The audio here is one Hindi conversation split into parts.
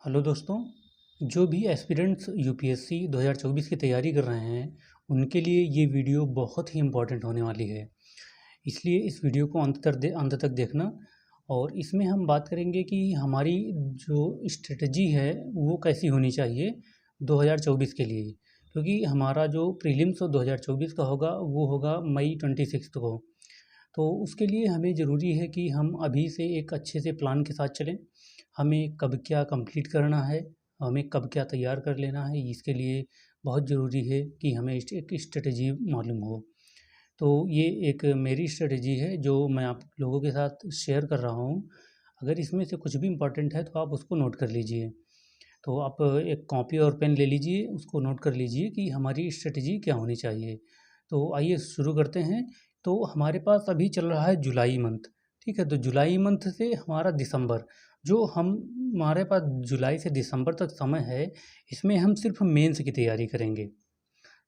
हेलो दोस्तों। जो भी एस्पिरेंट्स यूपीएससी 2024 की तैयारी कर रहे हैं उनके लिए ये वीडियो बहुत ही इम्पोर्टेंट होने वाली है। इसलिए इस वीडियो को अंत तक देखना। और इसमें हम बात करेंगे कि हमारी जो स्ट्रेटजी है वो कैसी होनी चाहिए 2024 के लिए, क्योंकि हमारा जो प्रीलिम्स 2024 का होगा वो होगा मई 26 को। तो उसके लिए हमें ज़रूरी है कि हम अभी से एक अच्छे से प्लान के साथ चलें। हमें कब क्या कंप्लीट करना है, हमें कब क्या तैयार कर लेना है, इसके लिए बहुत ज़रूरी है कि हमें एक स्ट्रेटजी मालूम हो। तो ये एक मेरी स्ट्रेटजी है जो मैं आप लोगों के साथ शेयर कर रहा हूँ। अगर इसमें से कुछ भी इम्पोर्टेंट है तो आप उसको नोट कर लीजिए। तो आप एक कॉपी और पेन ले लीजिए, उसको नोट कर लीजिए कि हमारी स्ट्रेटजी क्या होनी चाहिए। तो आइए शुरू करते हैं। तो हमारे पास अभी चल रहा है जुलाई मंथ, ठीक है। तो जुलाई मंथ से हमारा दिसंबर, जो हम हमारे पास जुलाई से दिसंबर तक समय है, इसमें हम सिर्फ मेंस की तैयारी करेंगे।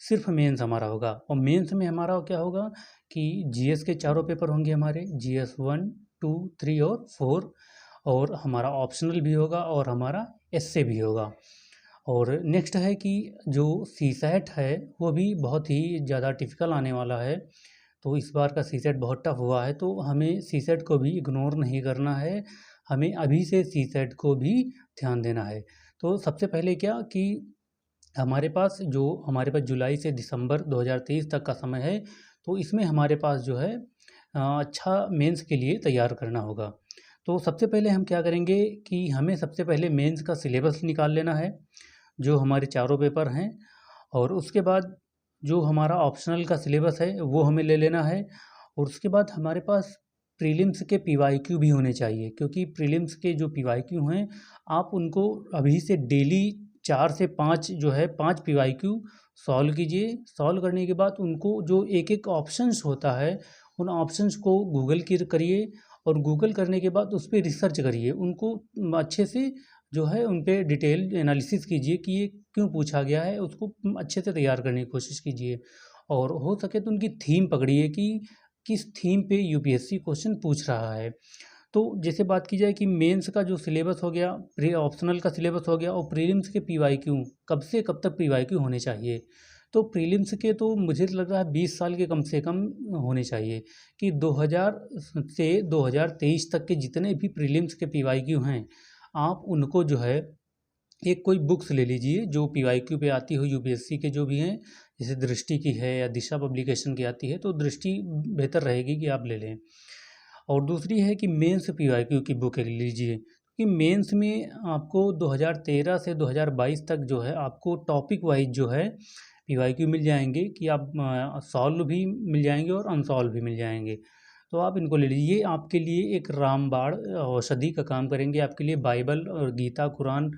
सिर्फ मेंस हमारा होगा। और मेंस में हमारा क्या होगा कि जीएस के चारों पेपर होंगे हमारे, जीएस 1, 2, 3 और 4। और हमारा ऑप्शनल भी होगा और हमारा एसए भी होगा। और नेक्स्ट है कि जो सीसैट है वो भी बहुत ही ज़्यादा टिपिकल आने वाला है। तो इस बार का सीसेट बहुत टफ हुआ है, तो हमें सीसेट को भी इग्नोर नहीं करना है। हमें अभी से सीसेट को भी ध्यान देना है। तो सबसे पहले क्या कि हमारे पास जुलाई से दिसंबर 2023 तक का समय है। तो इसमें हमारे पास जो है अच्छा मेंस के लिए तैयार करना होगा। तो सबसे पहले हम क्या करेंगे कि हमें सबसे पहले मेंस का सिलेबस निकाल लेना है, जो हमारे चारों पेपर हैं। और उसके बाद जो हमारा ऑप्शनल का सिलेबस है वो हमें ले लेना है। और उसके बाद हमारे पास प्रीलिम्स के पीवाईक्यू भी होने चाहिए, क्योंकि प्रीलिम्स के जो पीवाईक्यू हैं आप उनको अभी से डेली 4 से 5 जो है 5 पीवाईक्यू सॉल्व कीजिए। सॉल्व करने के बाद उनको जो एक एक ऑप्शंस होता है उन ऑप्शंस को गूगल की करिए। और गूगल करने के बाद उस पर रिसर्च करिए, उनको अच्छे से जो है उन पे डिटेल एनालिसिस कीजिए कि ये क्यों पूछा गया है, उसको अच्छे से तैयार करने की कोशिश कीजिए। और हो सके तो उनकी थीम पकड़िए कि किस थीम पे यूपीएससी क्वेश्चन पूछ रहा है। तो जैसे बात की जाए कि मेंस का जो सिलेबस हो गया, प्री ऑप्शनल का सिलेबस हो गया, और प्रीलिम्स के पीवाईक्यू कब से कब तक पीवाईक्यू होने चाहिए। तो प्रीलिम्स के तो मुझे लग रहा है 20 साल के कम से कम होने चाहिए, कि 2000 से 2023 तक के जितने भी प्रीलिम्स के पीवाईक्यू हैं आप उनको जो है एक कोई बुक्स ले लीजिए जो पीवाईक्यू पे आती हो यूपीएससी के जो भी हैं। जैसे दृष्टि की है या दिशा पब्लिकेशन की आती है, तो दृष्टि बेहतर रहेगी कि आप ले लें। और दूसरी है कि मेंस पीवाईक्यू की बुक ले लीजिए, कि मेंस में आपको 2013 से 2022 तक जो है आपको टॉपिक वाइज जो है पीवाईक्यू मिल जाएंगे, कि आप सॉल्व भी मिल जाएंगे और अनसॉल्व भी मिल जाएंगे। तो आप इनको ले लीजिए, ये आपके लिए एक रामबाण औषधि का काम करेंगे। आपके लिए बाइबल और गीता कुरान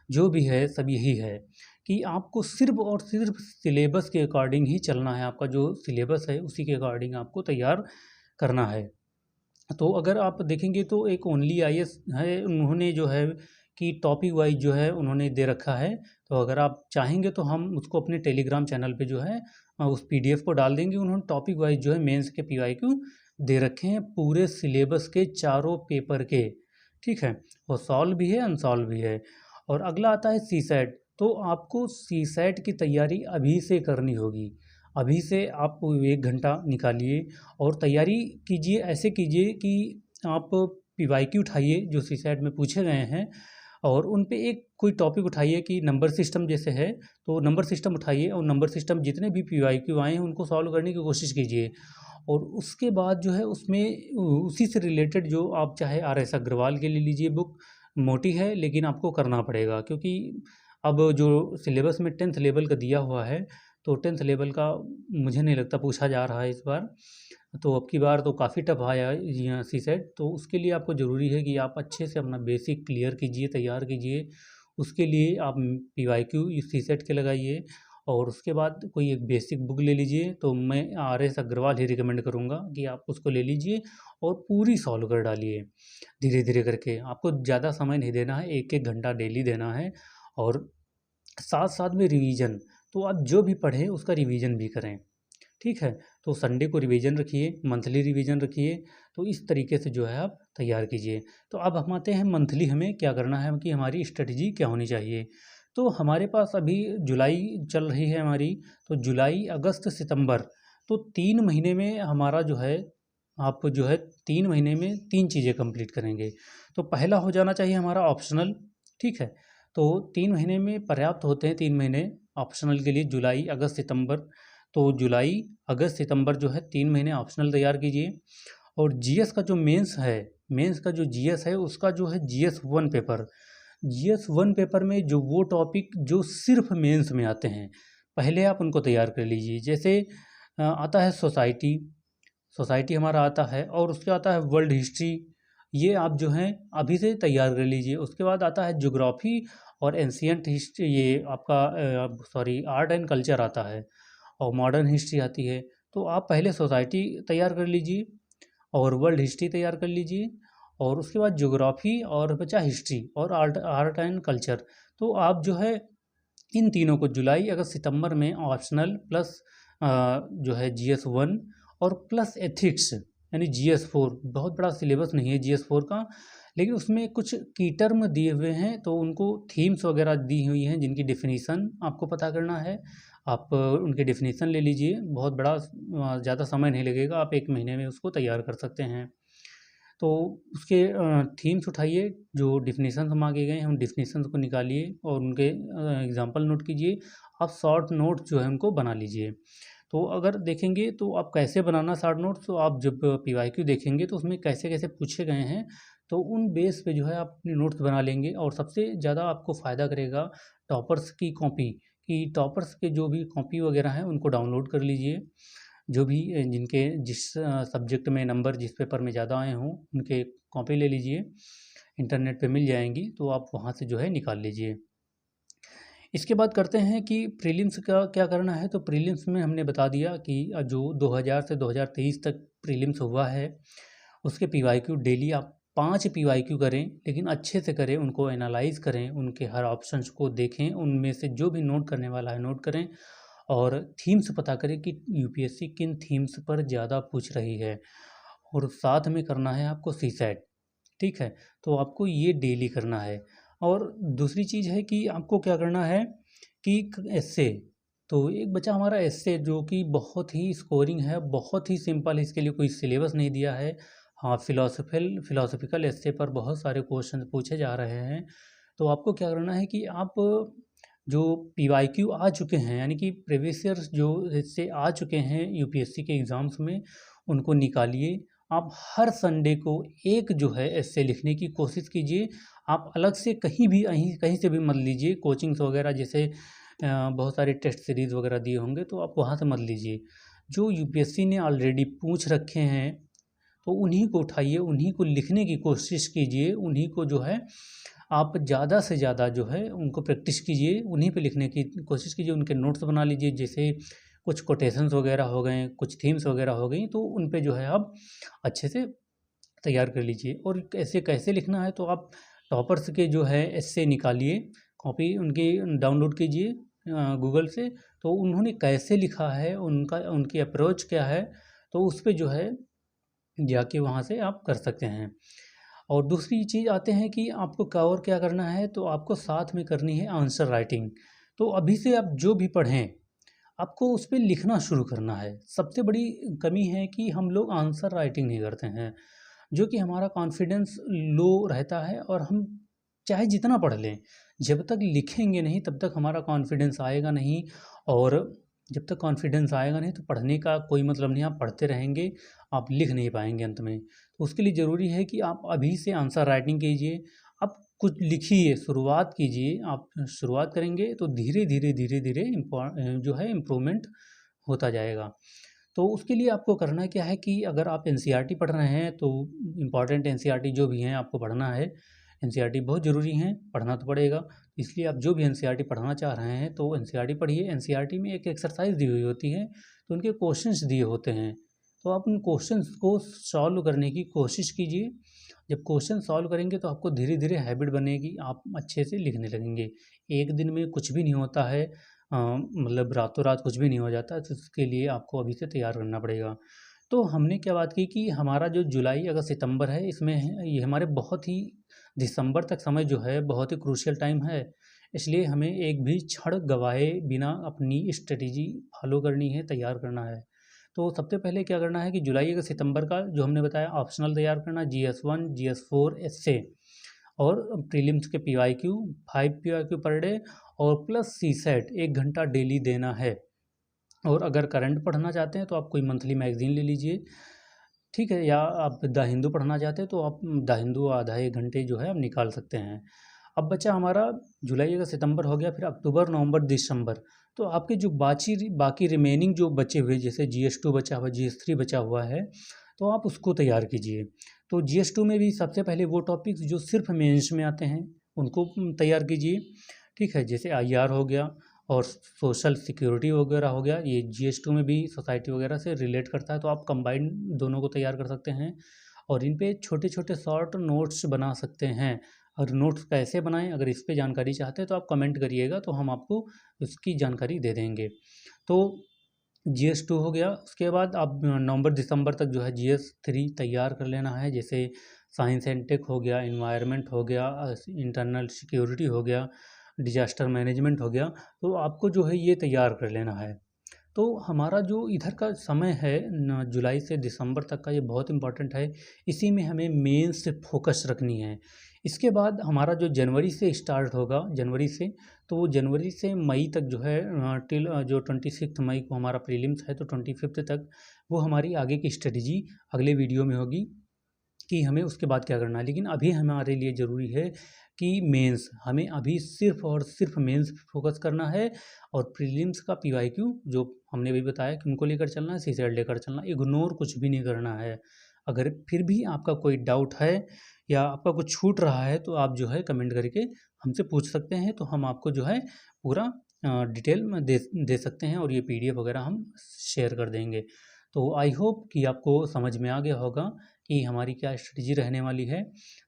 जो भी है सब यही है, कि आपको सिर्फ और सिर्फ सिलेबस के अकॉर्डिंग ही चलना है। आपका जो सिलेबस है उसी के अकॉर्डिंग आपको तैयार करना है। तो अगर आप देखेंगे तो एक ओनली आईएएस है, उन्होंने जो है कि टॉपिक वाइज जो है उन्होंने दे रखा है। तो अगर आप चाहेंगे तो हम उसको अपने टेलीग्राम चैनल पे जो है उस पीडीएफ को डाल देंगे। उन्होंने टॉपिक वाइज जो है मेंस के पीवाईक्यू दे रखे हैं पूरे सिलेबस के चारों पेपर के, ठीक है। और सॉल्व भी है अनसॉल्व भी है। और अगला आता है सीसैट। तो आपको सीसैट की तैयारी अभी से करनी होगी। अभी से आप 1 घंटा निकालिए और तैयारी कीजिए। ऐसे कीजिए कि आप पीवाईक्यू उठाइए जो सीसैट में पूछे गए हैं, और उन पे एक कोई टॉपिक उठाइए कि नंबर सिस्टम जैसे है, तो नंबर सिस्टम उठाइए और नंबर सिस्टम जितने भी पीवाईक्यू आए हैं उनको सॉल्व करने की कोशिश कीजिए। और उसके बाद जो है उसमें उसी से रिलेटेड जो आप चाहे आर एस अग्रवाल के ले लीजिए बुक। मोटी है लेकिन आपको करना पड़ेगा, क्योंकि अब जो सिलेबस में 10th लेवल का दिया हुआ है, तो 10th लेवल का मुझे नहीं लगता पूछा जा रहा है इस बार। तो अब की बार तो काफ़ी टफ आया है यहाँ सीसेट। तो उसके लिए आपको ज़रूरी है कि आप अच्छे से अपना बेसिक क्लियर कीजिए, तैयार कीजिए। उसके लिए आप पीवाईक्यू सीसेट के लगाइए। और उसके बाद कोई एक बेसिक बुक ले लीजिए। तो मैं आर एस अग्रवाल ही रिकमेंड करूँगा कि आप उसको ले लीजिए और पूरी सॉल्व कर डालिए धीरे धीरे करके। आपको ज़्यादा समय नहीं देना है, 1 1 घंटा डेली देना है। और साथ साथ में रिवीजन, तो आप जो भी पढ़ें उसका रिवीजन भी करें, ठीक है। तो संडे को रिवीजन रखिए, मंथली रिवीजन रखिए। तो इस तरीके से जो है आप तैयार कीजिए। तो अब हम आते हैं मंथली हमें क्या करना है कि हमारी स्ट्रेटजी क्या होनी चाहिए। तो हमारे पास अभी जुलाई चल रही है हमारी, तो जुलाई, अगस्त, सितंबर, तो 3 महीने में हमारा जो है, आप जो है 3 महीने में 3 चीज़ें कंप्लीट करेंगे। तो पहला हो जाना चाहिए हमारा ऑप्शनल, ठीक है। तो 3 महीने में पर्याप्त होते हैं, 3 महीने ऑप्शनल के लिए, जुलाई, अगस्त, सितंबर। तो जुलाई, अगस्त, सितंबर जो है 3 महीने ऑप्शनल तैयार कीजिए। और जीएस का जो मेंस है, मेंस का जो जीएस है उसका जो है जीएस 1 पेपर, जीएस 1 पेपर में जो वो टॉपिक जो सिर्फ मेंस में आते हैं, पहले आप उनको तैयार कर लीजिए। जैसे आता है सोसाइटी, सोसाइटी हमारा आता है, और उसके आता है वर्ल्ड हिस्ट्री, ये आप जो हैं अभी से तैयार कर लीजिए। उसके बाद आता है ज्योग्राफी और एंशियंट हिस्ट्री, ये आपका सॉरी आर्ट एंड कल्चर आता है, और मॉडर्न हिस्ट्री आती है। तो आप पहले सोसाइटी तैयार कर लीजिए और वर्ल्ड हिस्ट्री तैयार कर लीजिए, और उसके बाद ज्योग्राफी और बचा हिस्ट्री और आर्ट आर्ट एंड कल्चर। तो आप जो है इन तीनों को जुलाई, अगस्त, सितंबर में ऑप्शनल प्लस जो है जीएस 1 और प्लस एथिक्स यानी जीएस 4, बहुत बड़ा सिलेबस नहीं है जीएस 4 का, लेकिन उसमें कुछ की टर्म दिए हुए हैं, तो उनको थीम्स वगैरह दी हुई हैं जिनकी डेफिनेशन आपको पता करना है। आप उनके डेफिनेशन ले लीजिए, बहुत बड़ा ज़्यादा समय नहीं लगेगा, आप 1 महीने में उसको तैयार कर सकते हैं। तो उसके थीम्स उठाइए, जो डेफिनेशंस मांगे गए हैं उन डेफिनेशंस को निकालिए और उनके एग्जांपल नोट कीजिए। आप शॉर्ट नोट जो है उनको बना लीजिए। तो अगर देखेंगे तो आप कैसे बनाना शॉर्ट नोट्स, तो आप जब पीवाईक्यू देखेंगे तो उसमें कैसे कैसे पूछे गए हैं, तो उन बेस पे जो है आप अपने नोट्स बना लेंगे। और सबसे ज़्यादा आपको फ़ायदा करेगा टॉपर्स की कॉपी, कि टॉपर्स के जो भी कॉपी वगैरह हैं उनको डाउनलोड कर लीजिए। जो भी जिनके जिस सब्जेक्ट में नंबर जिस पेपर में ज़्यादा आए हों उनके कॉपी ले लीजिए, इंटरनेट पे मिल जाएंगी, तो आप वहाँ से जो है निकाल लीजिए। इसके बाद करते हैं कि प्रीलिम्स का क्या करना है। तो प्रीलिम्स में हमने बता दिया कि जो 2000 से 2023 तक प्रीलिम्स हुआ है उसके पीवाईक्यू डेली आप 5 पीवाईक्यू करें, लेकिन अच्छे से करें, उनको एनालाइज करें, उनके हर ऑप्शंस को देखें, उनमें से जो भी नोट करने वाला है नोट करें, और थीम्स पता करें कि यूपीएससी किन थीम्स पर ज़्यादा पूछ रही है। और साथ में करना है आपको सीसैट, ठीक है। तो आपको ये डेली करना है। और दूसरी चीज़ है कि आपको क्या करना है कि एस्से, तो एक बचा हमारा एस्से जो कि बहुत ही स्कोरिंग है, बहुत ही सिंपल है, इसके लिए कोई सिलेबस नहीं दिया है। हाँ, फिलोसफिकल एस्से पर बहुत सारे क्वेश्चन पूछे जा रहे हैं। तो आपको क्या करना है कि आप जो पीवाईक्यू आ चुके हैं, यानी कि प्रीवियस ईयर जो हिस्से आ चुके हैं यूपीएससी के एग्ज़ाम्स में, उनको निकालिए। आप हर संडे को एक जो है एस्से लिखने की कोशिश कीजिए। आप अलग से कहीं भी कहीं कहीं से भी मत लीजिए, कोचिंग्स वगैरह जैसे बहुत सारे टेस्ट सीरीज़ वगैरह दिए होंगे तो आप वहाँ से मत लीजिए। जो यूपीएससी ने ऑलरेडी पूछ रखे हैं तो उन्हीं को उठाइए, उन्हीं को लिखने की कोशिश कीजिए, उन्हीं को जो है आप ज़्यादा से ज़्यादा जो है उनको प्रैक्टिस कीजिए, उन्हीं पे लिखने की कोशिश कीजिए, उनके नोट्स बना लीजिए। जैसे कुछ कोटेशंस वगैरह हो गए, कुछ थीम्स वगैरह हो गई, तो उन पे जो है आप अच्छे से तैयार कर लीजिए। और ऐसे कैसे लिखना है, तो आप टॉपर्स के जो है एस्से निकालिए, कॉपी उनकी डाउनलोड कीजिए गूगल से, तो उन्होंने कैसे लिखा है, उनका उनकी अप्रोच क्या है, तो उस पे जो है जाके वहाँ से आप कर सकते हैं। और दूसरी चीज़ आते हैं कि आपको क्या और क्या करना है, तो आपको साथ में करनी है आंसर राइटिंग। तो अभी से आप जो भी पढ़ें, आपको उस पे लिखना शुरू करना है। सबसे बड़ी कमी है कि हम लोग आंसर राइटिंग नहीं करते हैं, जो कि हमारा कॉन्फिडेंस लो रहता है, और हम चाहे जितना पढ़ लें, जब तक लिखेंगे नहीं तब तक हमारा कॉन्फिडेंस आएगा नहीं। और जब तक कॉन्फिडेंस आएगा नहीं तो पढ़ने का कोई मतलब नहीं, आप पढ़ते रहेंगे, आप लिख नहीं पाएंगे अंत में। तो उसके लिए ज़रूरी है कि आप अभी से आंसर राइटिंग कीजिए, आप कुछ लिखिए, शुरुआत कीजिए। आप शुरुआत करेंगे तो धीरे धीरे धीरे धीरे जो है इम्प्रूवमेंट होता जाएगा। तो उसके लिए आपको करना क्या है कि अगर आप एनसीईआरटी पढ़ रहे हैं तो इम्पॉर्टेंट एनसीईआरटी जो भी हैं आपको पढ़ना है। एनसीईआरटी बहुत ज़रूरी हैं, पढ़ना तो पड़ेगा। इसलिए आप जो भी एनसीईआरटी पढ़ना चाह रहे हैं तो एनसीईआरटी पढ़िए। एनसीईआरटी में एक एक्सरसाइज दी हुई होती है, तो उनके क्वेश्चंस दिए होते हैं, तो आप उन क्वेश्चंस को सॉल्व करने की कोशिश कीजिए। जब क्वेश्चन सॉल्व करेंगे तो आपको धीरे धीरे हैबिट बनेगी, आप अच्छे से लिखने लगेंगे। एक दिन में कुछ भी नहीं होता है, मतलब रातों रात कुछ भी नहीं हो जाता, तो इसके लिए आपको अभी से तैयार करना पड़ेगा। तो हमने क्या बात की कि हमारा जो जुलाई, अगस्त, सितंबर है, इसमें ये हमारे बहुत ही दिसंबर तक समय जो है बहुत ही क्रूशियल टाइम है। इसलिए हमें एक भी क्षण गँवाए बिना अपनी स्ट्रैटेजी फ़ॉलो करनी है, तैयार करना है। तो सबसे पहले क्या करना है कि जुलाई अगस्त सितंबर का जो हमने बताया ऑप्शनल तैयार करना, जीएस 1, जीएस 4 एस्से, और प्रीलिम्स के पीवाईक्यू, 5 पीवाईक्यू पर डे, और प्लस सीसेट 1 घंटा डेली देना है। और अगर करंट पढ़ना चाहते हैं तो आप कोई मंथली मैगज़ीन ले लीजिए, ठीक है? या आप द हिंदू पढ़ना चाहते हैं तो आप द हिंदू आधा 1 घंटे जो है आप निकाल सकते हैं। अब बचा हमारा जुलाई अगस्त सितंबर हो गया, फिर अक्टूबर, नवंबर, दिसंबर। तो आपके जो बाकी रिमेनिंग जो बचे हुए, जैसे जीएस 2 बचा हुआ, जीएस 3 बचा हुआ है, तो आप उसको तैयार कीजिए। तो जीएस 2 में भी सबसे पहले वो टॉपिक्स जो सिर्फ़ मेंस में आते हैं, उनको तैयार कीजिए, ठीक है? जैसे आईआर हो गया और सोशल सिक्योरिटी वगैरह हो गया, ये जीएस 2 में भी सोसाइटी वगैरह से रिलेट करता है, तो आप कंबाइंड दोनों को तैयार कर सकते हैं और इन पे छोटे-छोटे शॉर्ट नोट्स बना सकते हैं। और नोट्स कैसे बनाएँ, अगर इस पे जानकारी चाहते हैं तो आप कमेंट करिएगा, तो हम आपको इसकी जानकारी दे देंगे। तो जीएस 2 हो गया, उसके बाद आप नवंबर दिसंबर तक जो है जीएस 3 तैयार कर लेना है, जैसे साइंस एंड टेक हो गया, एनवायरनमेंट हो गया, इंटरनल सिक्योरिटी हो गया, डिजास्टर मैनेजमेंट हो गया, तो आपको जो है ये तैयार कर लेना है। तो हमारा जो इधर का समय है न, जुलाई से दिसंबर तक का, ये बहुत इम्पोर्टेंट है। इसी में हमें मेंस से फोकस रखनी है। इसके बाद हमारा जो जनवरी से स्टार्ट होगा, जनवरी से, तो वो जनवरी से मई तक जो है टिल जो 26 मई को हमारा प्रीलिम्स है, तो 25 तक वो हमारी आगे की स्ट्रेटजी अगले वीडियो में होगी कि हमें उसके बाद क्या करना है। लेकिन अभी हमारे लिए ज़रूरी है कि मेंस, हमें अभी सिर्फ़ और सिर्फ़ मेंस पे फ़ोकस करना है, और प्रीलिम्स का पीवाईक्यू जो हमने अभी बताया कि उनको लेकर चलना है, सीसेट लेकर चलना है, इग्नोर कुछ भी नहीं करना है। अगर फिर भी आपका कोई डाउट है या आपका कुछ छूट रहा है, तो आप जो है कमेंट करके हमसे पूछ सकते हैं, तो हम आपको जो है पूरा डिटेल में दे सकते हैं, और ये पीडीएफ वगैरह हम शेयर कर देंगे। तो आई होप कि आपको समझ में आ गया होगा कि हमारी क्या स्ट्रेटजी रहने वाली है।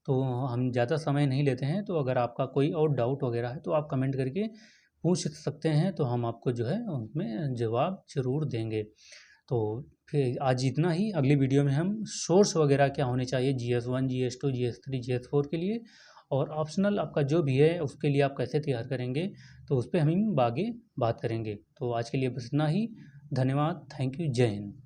तो हम ज़्यादा समय नहीं लेते हैं, तो अगर आपका कोई और डाउट वगैरह है तो आप कमेंट करके पूछ सकते हैं, तो हम आपको जो है उसमें जवाब ज़रूर देंगे। तो फिर आज इतना ही, अगली वीडियो में हम सोर्स वगैरह क्या होने चाहिए जीएस 1, जीएस 2, जीएस 3, जीएस 4 के लिए, और ऑप्शनल आपका जो भी है उसके लिए आप कैसे तैयार करेंगे, तो उस पे हम आगे बात करेंगे। तो आज के लिए बस इतना ही। धन्यवाद, थैंक यू, जय हिंद।